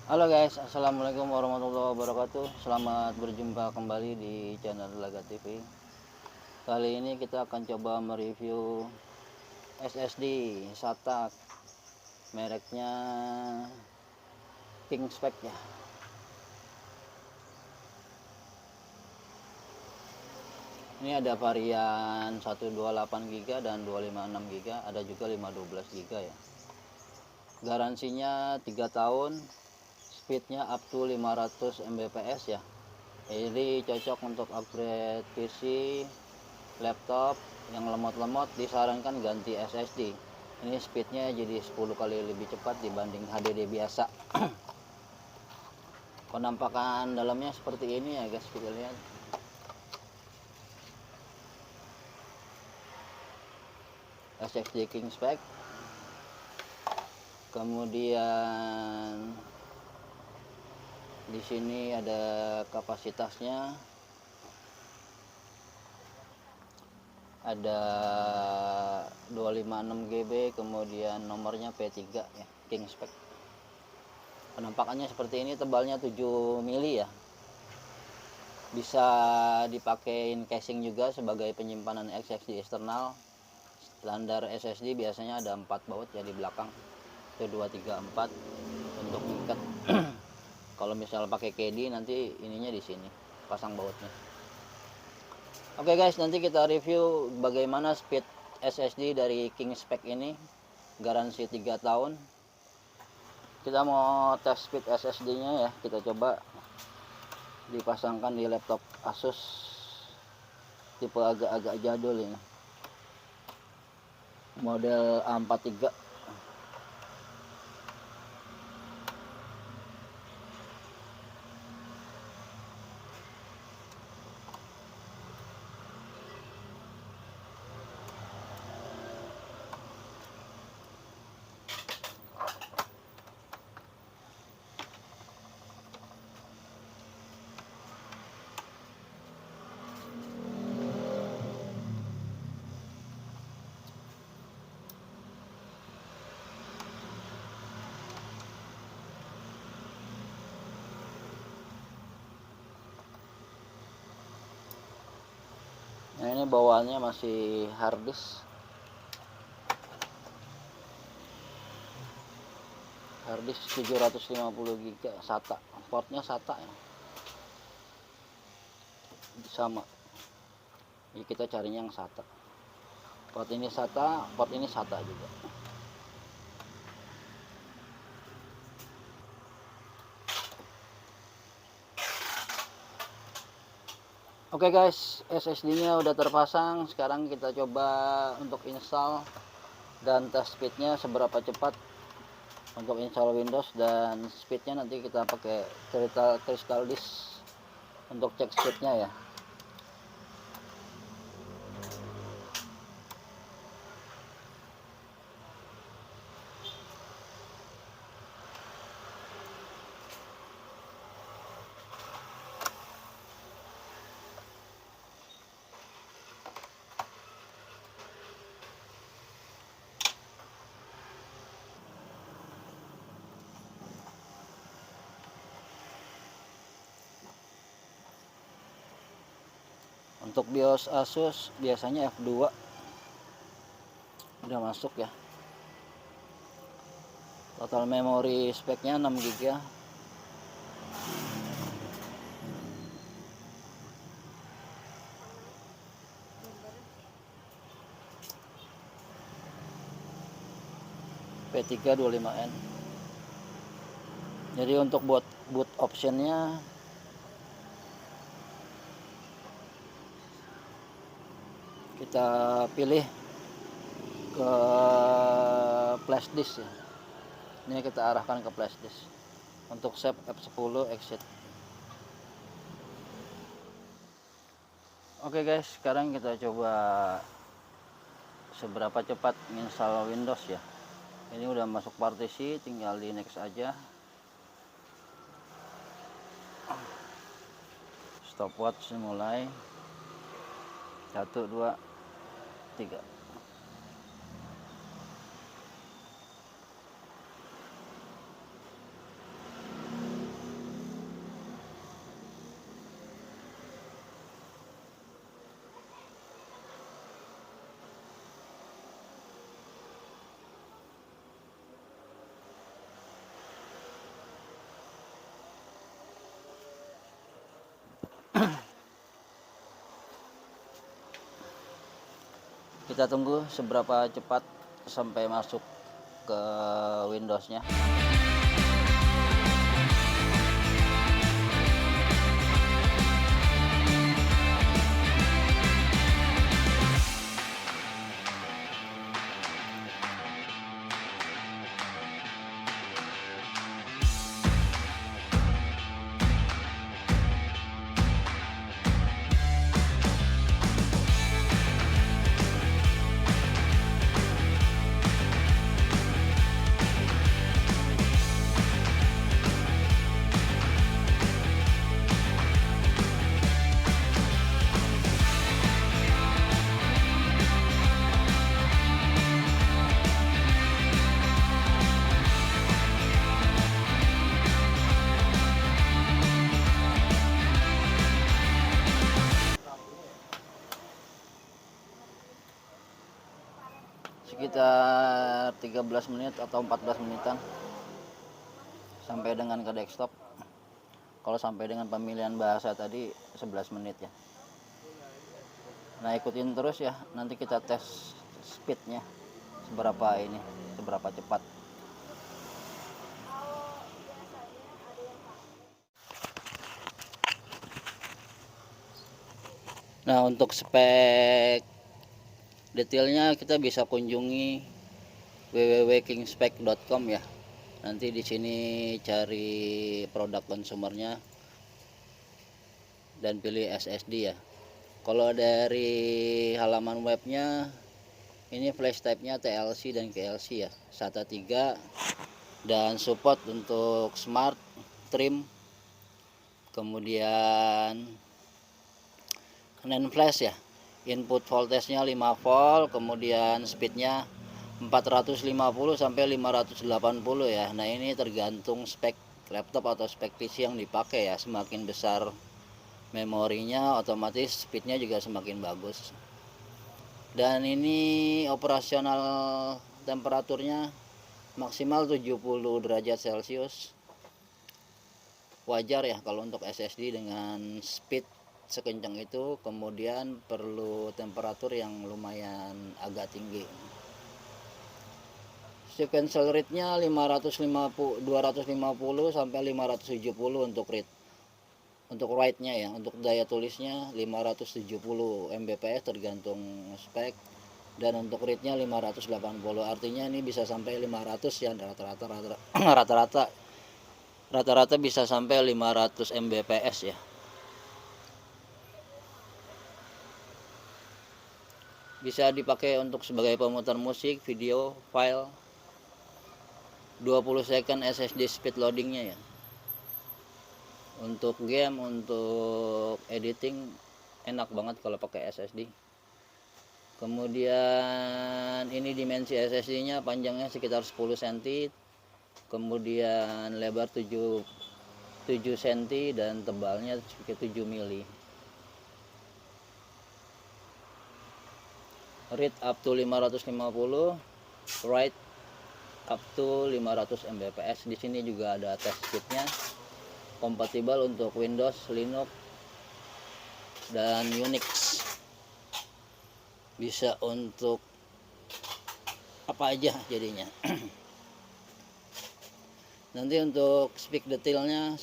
Halo guys, assalamualaikum warahmatullahi wabarakatuh. Selamat berjumpa kembali di channel Laga TV. Kali ini kita akan coba mereview SSD SATA, mereknya Kingspec ya. Ini ada varian 128 GB dan 256 GB, ada juga 512 GB ya. Garansinya 3 tahun, speednya up to 500 Mbps ya. Jadi cocok untuk upgrade PC, laptop yang lemot-lemot. Disarankan ganti SSD. Ini speednya jadi 10 kali lebih cepat dibanding HDD biasa. Penampakan dalamnya seperti ini ya guys, kita lihat. SSD Kingspec. Kemudian di sini ada kapasitasnya, ada 256 GB, kemudian nomornya P3 ya, Kingspec. Penampakannya seperti ini, tebalnya 7 mili ya. Bisa dipakein casing juga sebagai penyimpanan SSD eksternal. Standar SSD biasanya ada 4 baut ya di belakang. Itu 2, 3, 4 untuk ikat. Kalau misal pakai KD nanti ininya di sini, pasang bautnya. Oke guys, nanti kita review bagaimana speed SSD dari Kingspec ini. Garansi 3 tahun. Kita mau tes speed SSD-nya ya. Kita coba dipasangkan di laptop Asus tipe agak-agak jadul ini. Model A43. Nah, ini bawaannya masih harddisk. Harddisk 750 GB SATA. Portnya SATA ya. Sama. Jadi kita carinya yang SATA. Port ini SATA, port ini SATA juga. Oke guys, SSD-nya udah terpasang. Sekarang kita coba untuk install dan tes speednya seberapa cepat untuk install Windows, dan speednya nanti kita pakai crystal disk untuk cek speednya ya. Untuk BIOS Asus biasanya F2 udah masuk ya. Total memori speknya 6 GB. P325N. Jadi untuk boot optionnya kita pilih ke flash disk ya. Ini kita arahkan ke flash disk. Untuk save F10 exit. Oke guys, sekarang kita coba seberapa cepat install Windows ya. Ini udah masuk partisi, tinggal di next aja. Stopwatch mulai. 1, 2, 3. Kita tunggu seberapa cepat sampai masuk ke Windows-nya. Sekitar 13 menit atau 14 menitan sampai dengan ke desktop. Kalau sampai dengan pemilihan bahasa tadi 11 menit ya. Nah, ikutin terus ya, nanti kita tes speednya seberapa cepat. Nah, untuk spek detailnya kita bisa kunjungi www.kingspec.com ya. Nanti di sini cari produk konsumernya dan pilih SSD ya. Kalau dari halaman webnya ini flash type-nya TLC dan KLC ya, SATA 3 dan support untuk smart trim, kemudian NAND flash ya, input voltage-nya 5 volt, kemudian speednya 450 sampai 580 ya. Nah, ini tergantung spek laptop atau spek PC yang dipakai ya. Semakin besar memorinya, otomatis speednya juga semakin bagus. Dan ini operasional temperaturnya maksimal 70 derajat Celcius. Wajar ya kalau untuk SSD dengan speed sekencang itu, kemudian perlu temperatur yang lumayan agak tinggi. Sequential rate-nya 250 sampai 570 untuk read. Untuk write-nya ya, untuk daya tulisnya 570 Mbps tergantung spek, dan untuk read-nya 580. Artinya ini bisa sampai 500 ya, rata-rata bisa sampai 500 Mbps ya. Bisa dipakai untuk sebagai pemutar musik, video, file. 20 second SSD speed loadingnya ya. Untuk game, untuk editing enak banget kalau pakai SSD. Kemudian ini dimensi SSD-nya, panjangnya sekitar 10 cm, kemudian lebar 7 cm dan tebalnya sekitar 7 mili. Read up to 550, write up to 500 Mbps. Di sini juga ada test speednya, kompatibel untuk Windows, Linux, dan Unix. Bisa untuk apa aja jadinya. Nanti untuk spek detailnya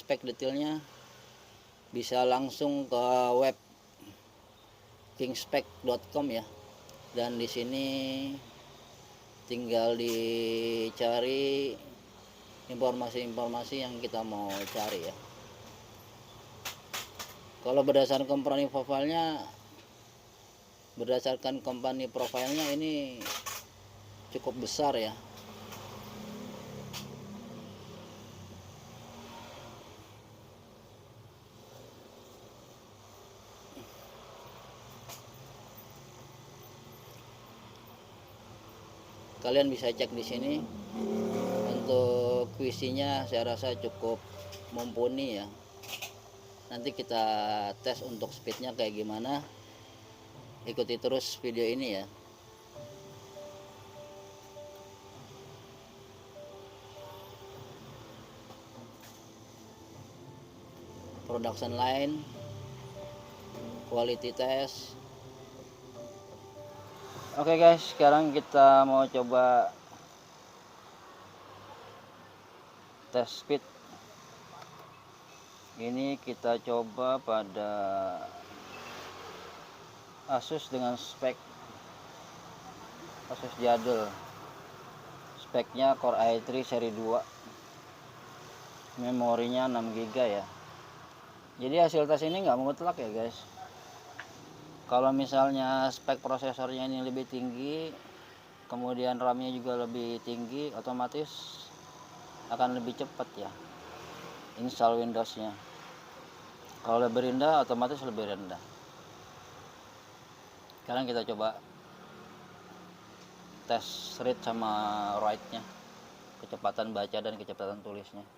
bisa langsung ke web kingspec.com ya. Dan di sini tinggal dicari informasi-informasi yang kita mau cari ya. Kalau berdasarkan company profilnya ini cukup besar ya. Kalian bisa cek di sini. Untuk QC-nya saya rasa cukup mumpuni ya. Nanti kita tes untuk speednya kayak gimana. Ikuti terus video ini ya. Production line quality test. Oke guys, sekarang kita mau coba test speed. Ini kita coba pada Asus dengan spek Asus jadul. Speknya Core i3 seri 2. Memorinya 6 GB ya. Jadi hasil tes ini nggak mutlak ya guys. Kalau misalnya spek prosesornya ini lebih tinggi, kemudian RAM-nya juga lebih tinggi, otomatis akan lebih cepat ya install Windows-nya. Kalau lebih rendah, otomatis lebih rendah. Sekarang kita coba tes read sama write-nya, kecepatan baca dan kecepatan tulisnya.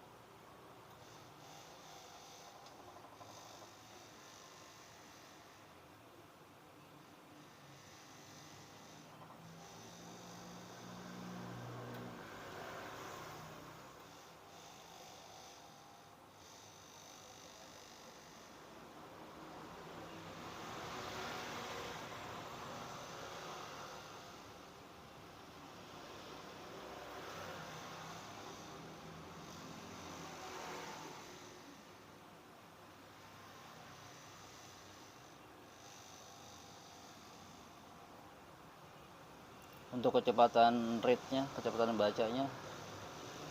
Untuk kecepatan read-nya, kecepatan bacanya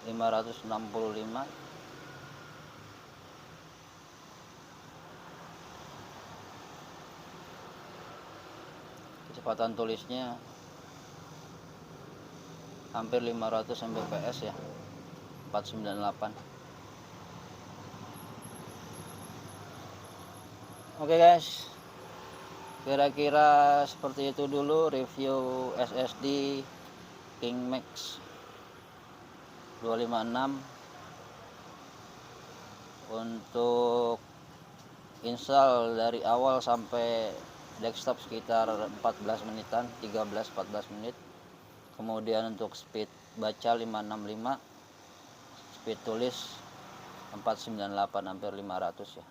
565. Kecepatan tulisnya hampir 500 Mbps ya, 498. Oke guys, kira-kira seperti itu dulu review SSD KingMax 256. Untuk install dari awal sampai desktop sekitar 14 menitan, 13-14 menit. Kemudian untuk speed baca 565, speed tulis 498, hampir 500 ya.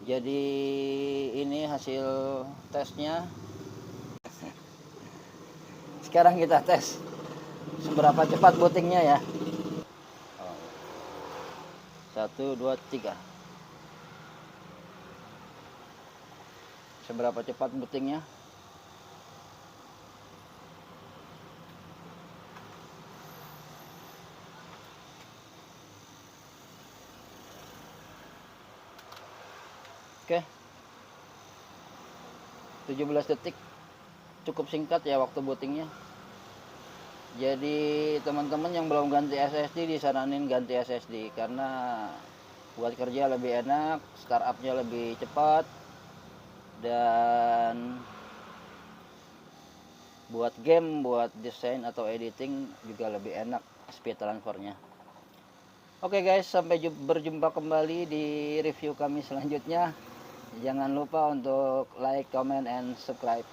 Jadi ini hasil tesnya. Sekarang kita tes seberapa cepat bootingnya ya. 1, 2, 3. Seberapa cepat bootingnya? Oke. 17 detik. Cukup singkat ya waktu bootingnya. Jadi teman-teman yang belum ganti SSD disaranin ganti SSD karena buat kerja lebih enak, startupnya lebih cepat, dan buat game, buat desain atau editing juga lebih enak speed transfernya. Oke guys, sampai berjumpa kembali di review kami selanjutnya. Jangan lupa untuk like, comment, and subscribe.